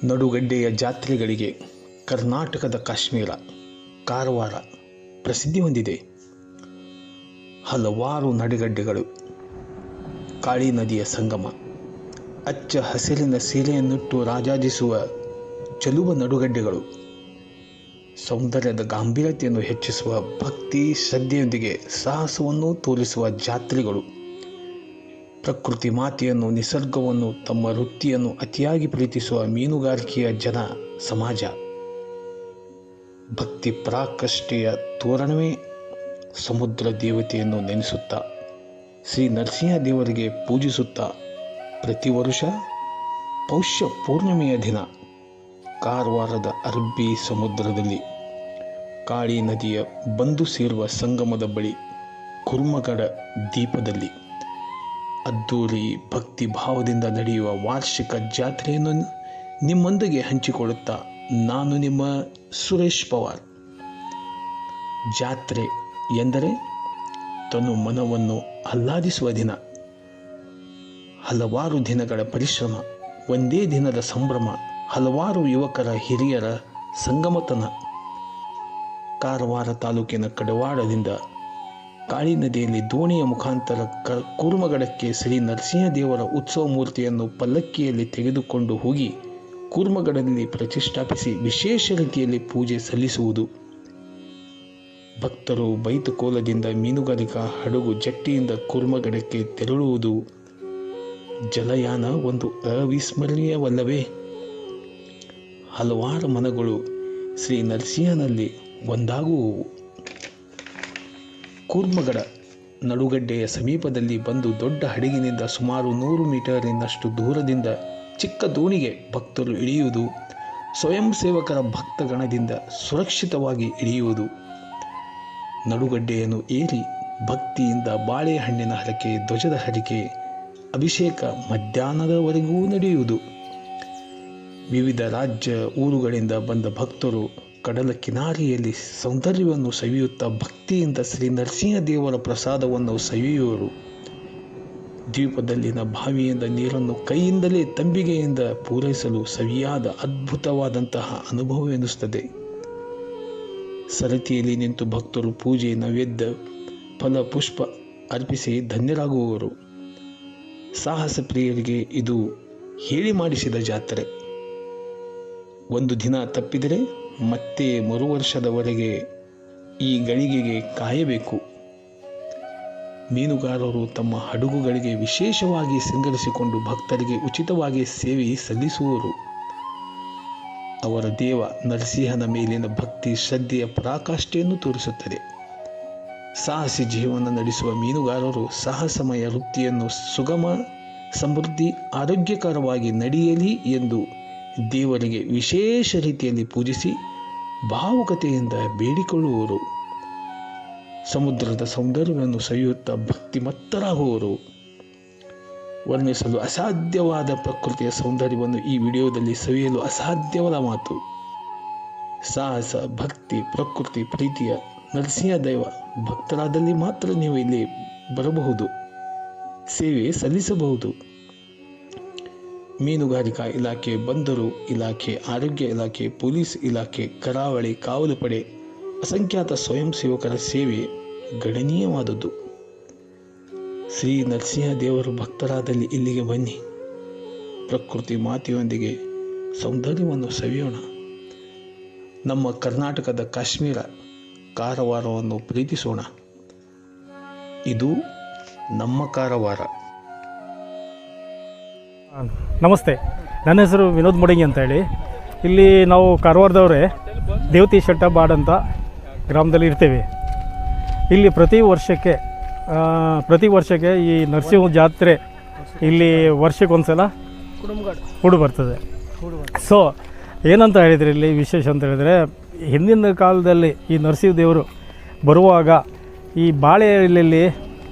ನಡುಗಡ್ಡೆಯ ಜಾತ್ರೆಗಳಿಗೆ ಕರ್ನಾಟಕದ ಕಾಶ್ಮೀರ, ಕಾರವಾರ ಪ್ರಸಿದ್ಧಿ ಹೊಂದಿದೆ. ಹಲವಾರು ನಡುಗಡ್ಡೆಗಳು, ಕಾಳಿ ನದಿಯ ಸಂಗಮ, ಅಚ್ಚ ಹಸಿರಿನ ಸೀರೆಯನ್ನುಟ್ಟು ರಾಜಾಜಿಸುವ ಚೆಲುವ ನಡುಗಡ್ಡೆಗಳು, ಸೌಂದರ್ಯದ ಗಾಂಭೀರ್ಯತೆಯನ್ನು ಹೆಚ್ಚಿಸುವ ಭಕ್ತಿ ಶ್ರದ್ಧೆಯೊಂದಿಗೆ ಸಾಹಸವನ್ನು ತೋರಿಸುವ ಜಾತ್ರೆಗಳು, ಪ್ರಕೃತಿ ಮಾತೆಯನ್ನು ನಿಸರ್ಗವನ್ನು ತಮ್ಮ ವೃತ್ತಿಯನ್ನು ಅತಿಯಾಗಿ ಪ್ರೀತಿಸುವ ಮೀನುಗಾರಿಕೆಯ ಜನ ಸಮಾಜ, ಭಕ್ತಿ ಪರಾಕಾಷ್ಠೆಯ ತೋರಣವೇ ಸಮುದ್ರ ದೇವತೆಯನ್ನು ನೆನೆಸುತ್ತಾ ಶ್ರೀ ನರಸಿಂಹ ದೇವರಿಗೆ ಪೂಜಿಸುತ್ತಾ ಪ್ರತಿ ವರುಷ ಪೌಷ್ಯ ಪೂರ್ಣಿಮೆಯ ದಿನ ಕಾರವಾರದ ಅರಬ್ಬಿ ಸಮುದ್ರದಲ್ಲಿ ಕಾಳಿ ನದಿಯ ಬಂದು ಸೇರುವ ಸಂಗಮದ ಬಳಿ ಕುರ್ಮಗಡ ದೀಪದಲ್ಲಿ ಅದ್ದೂರಿ ಭಕ್ತಿ ಭಾವದಿಂದ ನಡೆಯುವ ವಾರ್ಷಿಕ ಜಾತ್ರೆಯನ್ನು ನಿಮ್ಮೊಂದಿಗೆ ಹಂಚಿಕೊಳ್ಳುತ್ತಾ ನಾನು ನಿಮ್ಮ ಸುರೇಶ್ ಪವಾರ್. ಜಾತ್ರೆ ಎಂದರೆ ತನು ಮನವನ್ನು ಆಹ್ಲಾದಿಸುವ ದಿನ. ಹಲವಾರು ದಿನಗಳ ಪರಿಶ್ರಮ, ಒಂದೇ ದಿನದ ಸಂಭ್ರಮ, ಹಲವಾರು ಯುವಕರ ಹಿರಿಯರ ಸಂಗಮತನ. ಕಾರವಾರ ತಾಲೂಕಿನ ಕಡವಾಡದಿಂದ ಕಾಳಿ ನದಿಯಲ್ಲಿ ದೋಣಿಯ ಮುಖಾಂತರ ಕೂರ್ಮಗಡಕ್ಕೆ ಶ್ರೀ ನರಸಿಂಹ ದೇವರ ಉತ್ಸವ ಮೂರ್ತಿಯನ್ನು ಪಲ್ಲಕ್ಕಿಯಲ್ಲಿ ತೆಗೆದುಕೊಂಡು ಹೋಗಿ ಕೂರ್ಮಗಡದಲ್ಲಿ ಪ್ರತಿಷ್ಠಾಪಿಸಿ ವಿಶೇಷ ರೀತಿಯಲ್ಲಿ ಪೂಜೆ ಸಲ್ಲಿಸುವುದು. ಭಕ್ತರು ಬೈತುಕೋಲದಿಂದ ಮೀನುಗಾರಿಕಾ ಹಡಗು ಜಟ್ಟಿಯಿಂದ ಕೂರ್ಮಗಡಕ್ಕೆ ತೆರಳುವುದು. ಜಲಯಾನ ಒಂದು ಅವಿಸ್ಮರಣೀಯವಲ್ಲವೇ? ಹಲವಾರು ಮನಗಳು ಶ್ರೀ ನರಸಿಂಹನಲ್ಲಿ ಒಂದಾಗುವವು. ಕೂರ್ಮಗಡ ನಡುಗಡ್ಡೆಯ ಸಮೀಪದಲ್ಲಿ ಬಂದು ದೊಡ್ಡ ಹಡಗಿನಿಂದ ಸುಮಾರು 100 ಮೀಟರಿನಷ್ಟು ದೂರದಿಂದ ಚಿಕ್ಕ ದೋಣಿಗೆ ಭಕ್ತರು ಇಳಿಯುವುದು. ಸ್ವಯಂ ಸೇವಕರ ಭಕ್ತಗಣದಿಂದ ಸುರಕ್ಷಿತವಾಗಿ ಇಳಿಯುವುದು. ನಡುಗಡ್ಡೆಯನ್ನು ಏರಿ ಭಕ್ತಿಯಿಂದ ಬಾಳೆಹಣ್ಣಿನ ಹರಕೆ, ಧ್ವಜದ ಹರಕೆ, ಅಭಿಷೇಕ ಮಧ್ಯಾಹ್ನದವರೆಗೂ ನಡೆಯುವುದು. ವಿವಿಧ ರಾಜ್ಯ ಊರುಗಳಿಂದ ಬಂದ ಭಕ್ತರು ಕಡಲ ಕಿನಾರೆಯಲ್ಲಿ ಸೌಂದರ್ಯವನ್ನು ಸವಿಯುತ್ತಾ ಭಕ್ತಿಯಿಂದ ಶ್ರೀ ನರಸಿಂಹ ದೇವರ ಪ್ರಸಾದವನ್ನು ಸವಿಯುವರು. ದ್ವೀಪದಲ್ಲಿನ ಬಾವಿಯಿಂದ ನೀರನ್ನು ಕೈಯಿಂದಲೇ ತಂಬಿಗೆಯಿಂದ ಪೂರೈಸಲು ಸವಿಯಾದ ಅದ್ಭುತವಾದಂತಹ ಅನುಭವವೆನಿಸುತ್ತದೆ. ಸರತಿಯಲ್ಲಿ ನಿಂತು ಭಕ್ತರು ಪೂಜೆ, ನೈವೇದ್ಯ, ಫಲ ಪುಷ್ಪ ಅರ್ಪಿಸಿ ಧನ್ಯರಾಗುವವರು. ಸಾಹಸ ಪ್ರಿಯರಿಗೆ ಇದು ಹೇಳಿ ಮಾಡಿಸಿದ ಜಾತ್ರೆ. ಒಂದು ದಿನ ತಪ್ಪಿದರೆ ಮತ್ತೆ ಮರುವರ್ಷದವರೆಗೆ ಈ ಗಳಿಗೆಗೆ ಕಾಯಬೇಕು. ಮೀನುಗಾರರು ತಮ್ಮ ಹಡಗುಗಳಿಗೆ ವಿಶೇಷವಾಗಿ ಸಿಂಗರಿಸಿಕೊಂಡು ಭಕ್ತರಿಗೆ ಉಚಿತವಾಗಿ ಸೇವೆ ಸಲ್ಲಿಸುವರು. ಅವರ ದೇವ ನರಸಿಂಹನ ಮೇಲಿನ ಭಕ್ತಿ ಶ್ರದ್ಧೆಯ ಪರಾಕಾಷ್ಠೆಯನ್ನು ತೋರಿಸುತ್ತದೆ. ಸಾಹಸಿ ಜೀವನ ನಡೆಸುವ ಮೀನುಗಾರರು ಸಾಹಸಮಯ ವೃತ್ತಿಯನ್ನು ಸುಗಮ, ಸಮೃದ್ಧಿ, ಆರೋಗ್ಯಕರವಾಗಿ ನಡೆಯಲಿ ಎಂದು ದೇವರಿಗೆ ವಿಶೇಷ ರೀತಿಯಲ್ಲಿ ಪೂಜಿಸಿ ಭಾವುಕತೆಯಿಂದ ಬೇಡಿಕೊಳ್ಳುವರು. ಸಮುದ್ರದ ಸೌಂದರ್ಯವನ್ನು ಸವಿಯುತ್ತಾ ಭಕ್ತಿಮತ್ತರಾಗುವರು. ವರ್ಣಿಸಲು ಅಸಾಧ್ಯವಾದ ಪ್ರಕೃತಿಯ ಸೌಂದರ್ಯವನ್ನು ಈ ವಿಡಿಯೋದಲ್ಲಿ ಸವಿಯಲು ಅಸಾಧ್ಯವಾದ ಮಾತು. ಸಾಹಸ, ಭಕ್ತಿ, ಪ್ರಕೃತಿ ಪ್ರೀತಿಯ ನರಸಿಂಹ ದೈವ ಭಕ್ತರಾದಲ್ಲಿ ಮಾತ್ರ ನೀವು ಇಲ್ಲಿ ಬರಬಹುದು, ಸೇವೆ ಸಲ್ಲಿಸಬಹುದು. ಮೀನುಗಾರಿಕಾ ಇಲಾಖೆ, ಬಂದರು ಇಲಾಖೆ, ಆರೋಗ್ಯ ಇಲಾಖೆ, ಪೊಲೀಸ್ ಇಲಾಖೆ, ಕರಾವಳಿ ಕಾವಲು ಪಡೆ, ಅಸಂಖ್ಯಾತ ಸ್ವಯಂ ಸೇವಕರ ಸೇವೆ ಗಣನೀಯವಾದದ್ದು. ಶ್ರೀ ನರಸಿಂಹ ದೇವರು ಭಕ್ತರಾದಲ್ಲಿ ಇಲ್ಲಿಗೆ ಬನ್ನಿ. ಪ್ರಕೃತಿ ಮಾತೆಯೊಂದಿಗೆ ಸೌಂದರ್ಯವನ್ನು ಸವಿಯೋಣ. ನಮ್ಮ ಕರ್ನಾಟಕದ ಕಾಶ್ಮೀರ, ಕಾರವಾರವನ್ನು ಪ್ರೀತಿಸೋಣ. ಇದು ನಮ್ಮ ಕಾರವಾರ. ನಮಸ್ತೆ, ನನ್ನ ಹೆಸರು ವಿನೋದ್ ಮೊಡಂಗಿ ಅಂತ ಹೇಳಿ. ಇಲ್ಲಿ ನಾವು ಕಾರವಾರದವರೇ, ದೇವತಿ ಶೆಟ್ಟಬಾಡ್ ಅಂತ ಗ್ರಾಮದಲ್ಲಿ ಇರ್ತೇವೆ. ಇಲ್ಲಿ ಪ್ರತಿ ವರ್ಷಕ್ಕೆ ಈ ನರಸಿಂಹ ಜಾತ್ರೆ ಇಲ್ಲಿ ವರ್ಷಕ್ಕೊಂದ್ಸಲ ಕೂಡು ಬರ್ತದೆ. ಸೊ ಏನಂತ ಹೇಳಿದರೆ ಇಲ್ಲಿ ವಿಶೇಷ ಅಂತ ಹೇಳಿದರೆ, ಹಿಂದಿನ ಕಾಲದಲ್ಲಿ ಈ ನರಸಿಂಹ ದೇವರು ಬರುವಾಗ ಈ ಬಾಳೆ ಎಲೆಯಲ್ಲಿ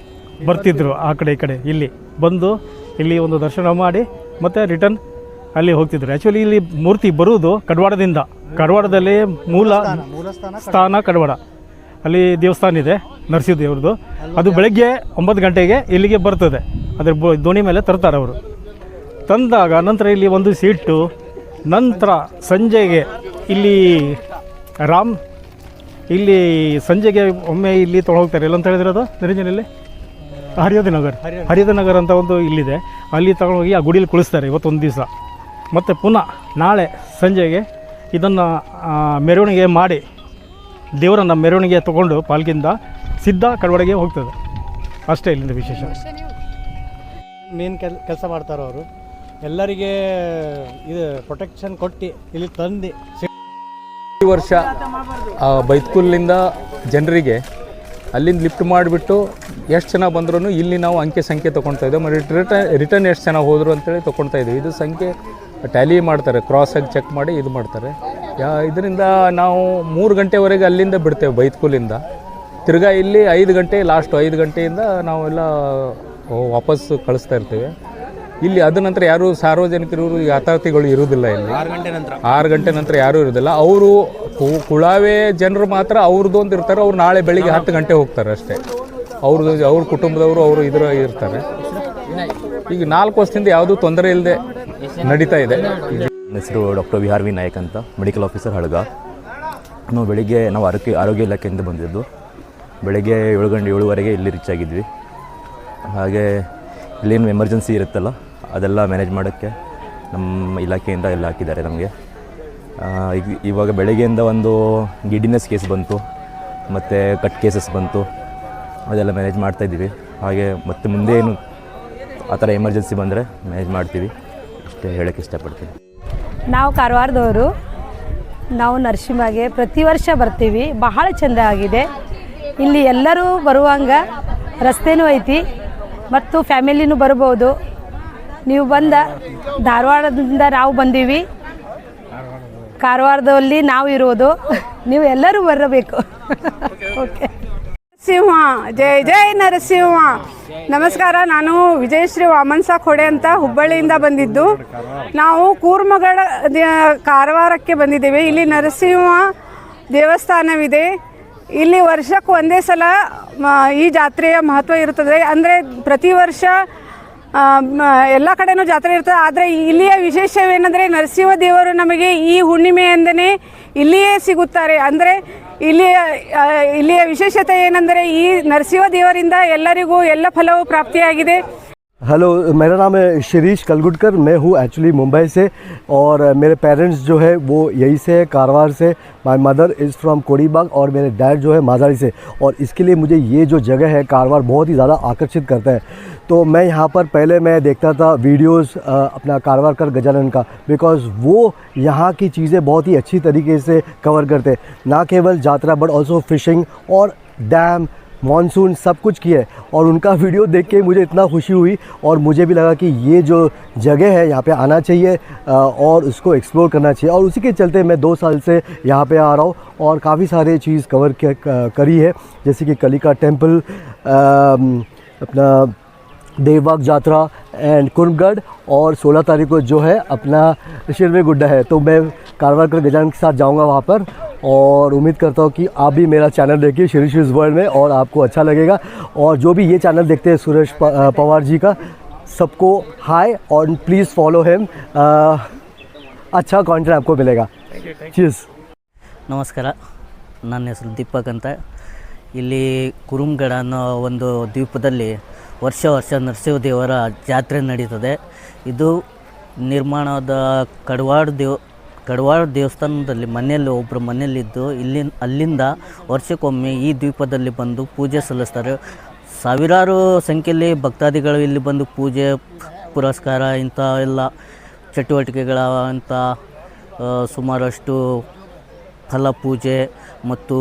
ಬರ್ತಿದ್ರು. ಆ ಕಡೆ ಈ ಕಡೆ ಇಲ್ಲಿ ಬಂದು ಇಲ್ಲಿ ಒಂದು ದರ್ಶನ ಮಾಡಿ ಮತ್ತು ರಿಟರ್ನ್ ಅಲ್ಲಿ ಹೋಗ್ತಿದ್ರು. ಆ್ಯಕ್ಚುಲಿ ಇಲ್ಲಿ ಮೂರ್ತಿ ಬರುವುದು ಕಡವಾಡದಿಂದ. ಕಡವಾಡದಲ್ಲಿ ಮೂಲ ಸ್ಥಾನ ಕಡವಾಡ. ಅಲ್ಲಿ ದೇವಸ್ಥಾನ ಇದೆ ನರಸಿಂಹ ದೇವ್ರದ್ದು. ಅದು ಬೆಳಗ್ಗೆ 9 ಗಂಟೆಗೆ ಇಲ್ಲಿಗೆ ಬರ್ತದೆ. ಅದರ ದೋಣಿ ಮೇಲೆ ತರ್ತಾರೆ ಅವರು. ತಂದಾಗ ನಂತರ ಇಲ್ಲಿ ಒಂದು ಸೀಟು ನಂತರ ಸಂಜೆಗೆ ಇಲ್ಲಿ ಇಲ್ಲಿ ಸಂಜೆಗೆ ಒಮ್ಮೆ ಇಲ್ಲಿ ತೊಗೊಂಡೋಗ್ತಾರೆ ಎಲ್ಲ ಅಂತ ಹೇಳಿದ್ರೆ ಅದು ನಿರಂಜನಲ್ಲಿ ಹರಿಯದ ನಗರ ಅಂತ ಒಂದು ಇಲ್ಲಿದೆ, ಅಲ್ಲಿ ತಗೊಂಡೋಗಿ ಆ ಗುಡಿಯಲ್ಲಿ ಕುಳಿಸ್ತಾರೆ ಇವತ್ತೊಂದು ದಿವಸ. ಮತ್ತು ಪುನಃ ನಾಳೆ ಸಂಜೆಗೆ ಇದನ್ನು ಮೆರವಣಿಗೆ ಮಾಡಿ ದೇವರನ್ನು ಮೆರವಣಿಗೆ ತೊಗೊಂಡು ಪಾಲ್ಕಿಂದ ಸಿದ್ಧ ಕಡವಡೆಗೆ ಹೋಗ್ತದೆ. ಅಷ್ಟೇ ಇಲ್ಲಿಂದ ವಿಶೇಷ. ಮೇನ್ ಕೆಲಸ ಮಾಡ್ತಾರೆ ಅವರು, ಎಲ್ಲರಿಗೆ ಇದು ಪ್ರೊಟೆಕ್ಷನ್ ಕೊಟ್ಟು ಇಲ್ಲಿ ತಂದು. ಈ ವರ್ಷ ಬೈತ್ಕುಲ್ಲಿಂದ ಜನರಿಗೆ ಅಲ್ಲಿಂದ ಲಿಫ್ಟ್ ಮಾಡಿಬಿಟ್ಟು ಎಷ್ಟು ಜನ ಬಂದ್ರೂ ಇಲ್ಲಿ ನಾವು ಅಂಕೆ ಸಂಖ್ಯೆ ತೊಗೊಳ್ತಾ ಇದ್ದೇವೆ. ಮತ್ತು ರಿಟರ್ನ್ ಎಷ್ಟು ಜನ ಹೋದರು ಅಂತೇಳಿ ತೊಗೊಳ್ತಾ ಇದ್ದೀವಿ. ಇದು ಸಂಖ್ಯೆ ಟ್ಯಾಲಿ ಮಾಡ್ತಾರೆ, ಕ್ರಾಸಾಗಿ ಚೆಕ್ ಮಾಡಿ ಇದು ಮಾಡ್ತಾರೆ. ಇದರಿಂದ ನಾವು 3 ಗಂಟೆವರೆಗೆ ಅಲ್ಲಿಂದ ಬಿಡ್ತೇವೆ ಬೈತ್ಕುಲಿಂದ. ತಿರ್ಗಾ ಇಲ್ಲಿ 5 ಗಂಟೆ, ಲಾಸ್ಟ್ 5 ಗಂಟೆಯಿಂದ ನಾವೆಲ್ಲ ವಾಪಸ್ ಕಳಿಸ್ತಾ ಇರ್ತೇವೆ. ಇಲ್ಲಿ ಅದ ನಂತರ ಯಾರು ಸಾರ್ವಜನಿಕರು ಯಾತಾರ್ಥಿಗಳು ಇರುವುದಿಲ್ಲ. ಇಲ್ಲಿ 6 ಗಂಟೆ ನಂತರ ಯಾರೂ ಇರೋದಿಲ್ಲ. ಅವರು ಕುಳಾವೆ ಜನರು ಮಾತ್ರ ಅವ್ರದ್ದು ಅಂತ ಇರ್ತಾರೆ. ಅವ್ರು ನಾಳೆ ಬೆಳಿಗ್ಗೆ 10 ಗಂಟೆ ಹೋಗ್ತಾರೆ ಅಷ್ಟೇ. ಅವ್ರ ಕುಟುಂಬದವರು ಅವರು ಇರ್ತಾರೆ. ಈಗ 4 ವರ್ಷದಿಂದ ಯಾವುದೂ ತೊಂದರೆ ಇಲ್ಲದೆ ನಡೀತಾ ಇದೆ. ನನ್ನ ಹೆಸರು ಡಾಕ್ಟರ್ ವಿಹಾರ್ ವಿ ನಾಯಕ್ ಅಂತ, ಮೆಡಿಕಲ್ ಆಫೀಸರ್ ಹಳಗ. ನಾವು ಆರೋಗ್ಯ ಇಲಾಖೆಯಿಂದ ಬಂದಿದ್ದು. ಬೆಳಗ್ಗೆ 7:30 ಇಲ್ಲಿ ರೀಚ್ ಆಗಿದ್ವಿ. ಹಾಗೆ ಇಲ್ಲೇನು ಎಮರ್ಜೆನ್ಸಿ ಇರುತ್ತಲ್ಲ ಅದೆಲ್ಲ ಮ್ಯಾನೇಜ್ ಮಾಡೋಕ್ಕೆ ನಮ್ಮ ಇಲಾಖೆಯಿಂದ ಎಲ್ಲ ಹಾಕಿದ್ದಾರೆ ನಮಗೆ. ಇವಾಗ ಬೆಳಗ್ಗೆಯಿಂದ ಒಂದು ಗಿಡಿನೆಸ್ ಕೇಸ್ ಬಂತು, ಮತ್ತು ಕಟ್ ಕೇಸಸ್ ಬಂತು, ಅದೆಲ್ಲ ಮ್ಯಾನೇಜ್ ಮಾಡ್ತಾಯಿದ್ದೀವಿ. ಹಾಗೆ ಮತ್ತು ಮುಂದೆ ಏನು ಆ ಥರ ಎಮರ್ಜೆನ್ಸಿ ಬಂದರೆ ಮ್ಯಾನೇಜ್ ಮಾಡ್ತೀವಿ. ಇಷ್ಟೇ ಹೇಳೋಕ್ಕೆ ಇಷ್ಟಪಡ್ತೀನಿ. ನಾವು ಕಾರವಾರದವರು. ನಾವು ನರಸಿಂಹಗೆ ಪ್ರತಿ ವರ್ಷ ಬರ್ತೀವಿ. ಬಹಳ ಚೆಂದ ಆಗಿದೆ. ಇಲ್ಲಿ ಎಲ್ಲರೂ ಬರುವಂಗ ರಸ್ತೆನೂ ಐತಿ ಮತ್ತು ಫ್ಯಾಮಿಲಿನೂ ಬರ್ಬೋದು. ನೀವು ಧಾರವಾಡದಿಂದ ನಾವು ಬಂದೀವಿ, ಕಾರವಾರದಲ್ಲಿ ನಾವು ಇರೋದು. ನೀವು ಎಲ್ಲರೂ ಬರಬೇಕು. ಓಕೆ. ನರಸಿಂಹ, ಜೈ ಜೈ ನರಸಿಂಹ. ನಮಸ್ಕಾರ. ನಾನು ವಿಜಯಶ್ರೀ ವಾಮನ್ಸ ಖೋಡೆ ಅಂತ ಹುಬ್ಬಳ್ಳಿಯಿಂದ ಬಂದಿದ್ದು. ನಾವು ಕೂರ್ಮಗಡ ಕಾರವಾರಕ್ಕೆ ಬಂದಿದ್ದೇವೆ. ಇಲ್ಲಿ ನರಸಿಂಹ ದೇವಸ್ಥಾನವಿದೆ. ಇಲ್ಲಿ ವರ್ಷಕ್ಕೆ ಒಂದೇ ಸಲ ಈ ಜಾತ್ರೆಯ ಮಹತ್ವ ಇರುತ್ತದೆ. ಅಂದರೆ ಪ್ರತಿ ವರ್ಷ ಎಲ್ಲ ಕಡೆನೂ ಜಾತ್ರೆ ಇರ್ತದೆ. ಆದರೆ ಇಲ್ಲಿಯ ವಿಶೇಷವೇನೆಂದರೆ ನರಸಿಂಹ ದೇವರು ನಮಗೆ ಈ ಹುಣ್ಣಿಮೆಯಿಂದನೇ ಇಲ್ಲಿಯೇ ಸಿಗುತ್ತಾರೆ. ಅಂದರೆ ಇಲ್ಲಿಯ ವಿಶೇಷತೆ ಏನೆಂದರೆ ಈ ನರಸಿಂಹ ದೇವರಿಂದ ಎಲ್ಲರಿಗೂ ಎಲ್ಲ ಫಲವೂ ಪ್ರಾಪ್ತಿಯಾಗಿದೆ. हेलो, मेरा नाम है शिरीष कलगुटकर. मैं हूँ एक्चुअली मुंबई से और मेरे पेरेंट्स जो है वो यहीं से है, कारवार से. My mother is from Kodibag और मेरे डैड जो है माजारी से. और इसके लिए मुझे ये जो जगह है कारवार बहुत ही ज़्यादा आकर्षित करता है. तो मैं यहाँ पर पहले मैं देखता था वीडियोस अपना कारवार कर गजानन का, बिकॉज़ वो यहाँ की चीज़ें बहुत ही अच्छी तरीके से कवर करते हैं. ना केवल यात्रा बट ऑल्सो फिशिंग और डैम, मॉनसून सब कुछ किया है. और उनका वीडियो देख के मुझे इतना खुशी हुई और मुझे भी लगा कि ये जो जगह है यहाँ पे आना चाहिए और उसको एक्सप्लोर करना चाहिए. और उसी के चलते मैं 2 साल से यहाँ पे आ रहा हूँ और काफ़ी सारे चीज़ कवर करी है, जैसे कि कलिका टेम्पल, अपना देवबाग यात्रा एंड कुर्मगढ़, और 16 तारीख को जो है अपना शिरवे गुड्डा है. तो मैं कारवार कर गजानन के साथ जाऊँगा वहाँ पर और उम्मीद करता हूँ कि आप भी मेरा चैनल देखिए शिरीष वर्ल्ड में और आपको अच्छा लगेगा. और जो भी ये चैनल देखते हैं सुरेश पवार जी का, सबको हाय और प्लीज़ फॉलो हिम. अच्छा कंटेंट आपको मिलेगा. चीज़. ನಮಸ್ಕಾರ. ನನ್ನ ಹೆಸರು ದೀಪಕ್ ಅಂತ. ಇಲ್ಲಿ ಕುರುಮಗಡ ಅನ್ನೋ ಒಂದು ದ್ವೀಪದಲ್ಲಿ ವರ್ಷ ನರಸಿಂಹ ದೇವರ ಜಾತ್ರೆ ನಡೀತದೆ. ಇದು ನಿರ್ಮಾಣದ ಕಡವಾಡ ದೇವಸ್ಥಾನದಲ್ಲಿ ಒಬ್ಬರ ಮನೆಯಲ್ಲಿದ್ದು ಅಲ್ಲಿಂದ ವರ್ಷಕ್ಕೊಮ್ಮೆ ಈ ದ್ವೀಪದಲ್ಲಿ ಬಂದು ಪೂಜೆ ಸಲ್ಲಿಸ್ತಾರೆ. ಸಾವಿರಾರು ಸಂಖ್ಯೆಯಲ್ಲಿ ಭಕ್ತಾದಿಗಳು ಇಲ್ಲಿ ಬಂದು ಪೂಜೆ ಪುರಸ್ಕಾರ ಇಂಥ ಎಲ್ಲ ಚಟುವಟಿಕೆಗಳ ಅಂತ ಸುಮಾರಷ್ಟು ಫಲ ಪೂಜೆ ಮತ್ತು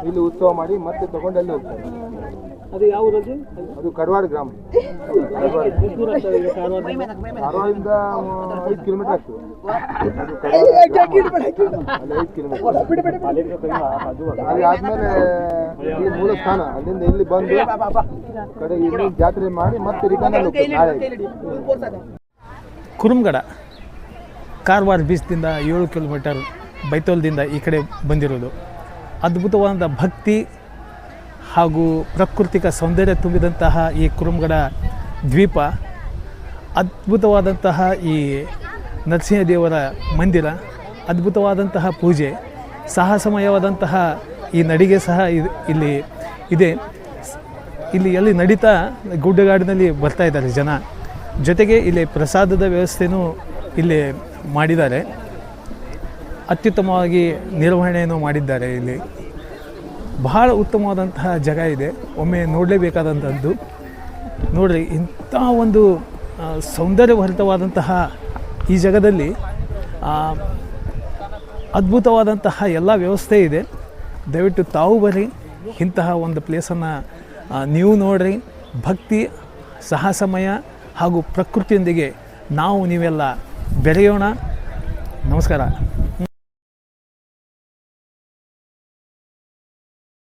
ಇಲ್ಲಿ ಉತ್ಸವ ಮಾಡಿ ಮತ್ತೆ ತಗೊಂಡು ಅಲ್ಲಿ ಹೋಗ್ತಾರೆ. ಅದು ಯಾವುದಂದ್ರೆ ಅದು ಕಡವಾಡ ಗ್ರಾಮ. ಧಾರವಾಡದಿಂದ 5 ಕಿಲೋಮೀಟರ್ ಆಗ್ತದೆ. 5 ಕಿಲೋಮೀಟರ್ ಆದ್ಮೇಲೆ ಈ ಮೂಲ ಸ್ಥಾನ ಅಲ್ಲಿಂದ ಇಲ್ಲಿ ಬಂದು ಕಡೆ ಇಲ್ಲಿ ಜಾತ್ರೆ ಮಾಡಿ ಮತ್ತೆ ರಿಟರ್ನ್ ಕುರುಮಗಡ ಕಾರವಾರ ಬೀಚ್ದಿಂದ 7 ಕಿಲೋಮೀಟರ್ ಬೈತೋಲ್ದಿಂದ ಈ ಕಡೆ ಬಂದಿರೋದು. ಅದ್ಭುತವಾದ ಭಕ್ತಿ ಹಾಗೂ ಪ್ರಾಕೃತಿಕ ಸೌಂದರ್ಯ ತುಂಬಿದಂತಹ ಈ ಕುರುಮಗಡ ದ್ವೀಪ, ಅದ್ಭುತವಾದಂತಹ ಈ ನರಸಿಂಹದೇವರ ಮಂದಿರ, ಅದ್ಭುತವಾದಂತಹ ಪೂಜೆ, ಸಾಹಸಮಯವಾದಂತಹ ಈ ನಡಿಗೆ ಸಹ ಇಲ್ಲಿ ಇದೆ. ಇಲ್ಲಿ ಎಲ್ಲಿ ನಡೀತಾ ಗುಡ್ಡಗಾಡಿನಲ್ಲಿ ಬರ್ತಾ ಇದ್ದಾರೆ ಜನ. ಜೊತೆಗೆ ಇಲ್ಲಿ ಪ್ರಸಾದದ ವ್ಯವಸ್ಥೆಯೂ ಇಲ್ಲಿ ಮಾಡಿದ್ದಾರೆ. ಅತ್ಯುತ್ತಮವಾಗಿ ನಿರ್ವಹಣೆಯನ್ನು ಮಾಡಿದ್ದಾರೆ. ಇಲ್ಲಿ ಬಹಳ ಉತ್ತಮವಾದಂತಹ ಜಾಗ ಇದೆ, ಒಮ್ಮೆ ನೋಡಲೇಬೇಕಾದಂಥದ್ದು. ನೋಡಿರಿ, ಇಂಥ ಒಂದು ಸೌಂದರ್ಯಭರಿತವಾದಂತಹ ಈ ಜಾಗದಲ್ಲಿ ಅದ್ಭುತವಾದಂತಹ ಎಲ್ಲ ವ್ಯವಸ್ಥೆ ಇದೆ. ದಯವಿಟ್ಟು ತಾವು ಬರ್ರಿ, ಇಂತಹ ಒಂದು ಪ್ಲೇಸನ್ನು ನೀವು ನೋಡ್ರಿ. ಭಕ್ತಿ, ಸಾಹಸಮಯ ಹಾಗೂ ಪ್ರಕೃತಿಯೊಂದಿಗೆ ನಾವು ನೀವೆಲ್ಲ ಬೆರೆಯೋಣ. ನಮಸ್ಕಾರ.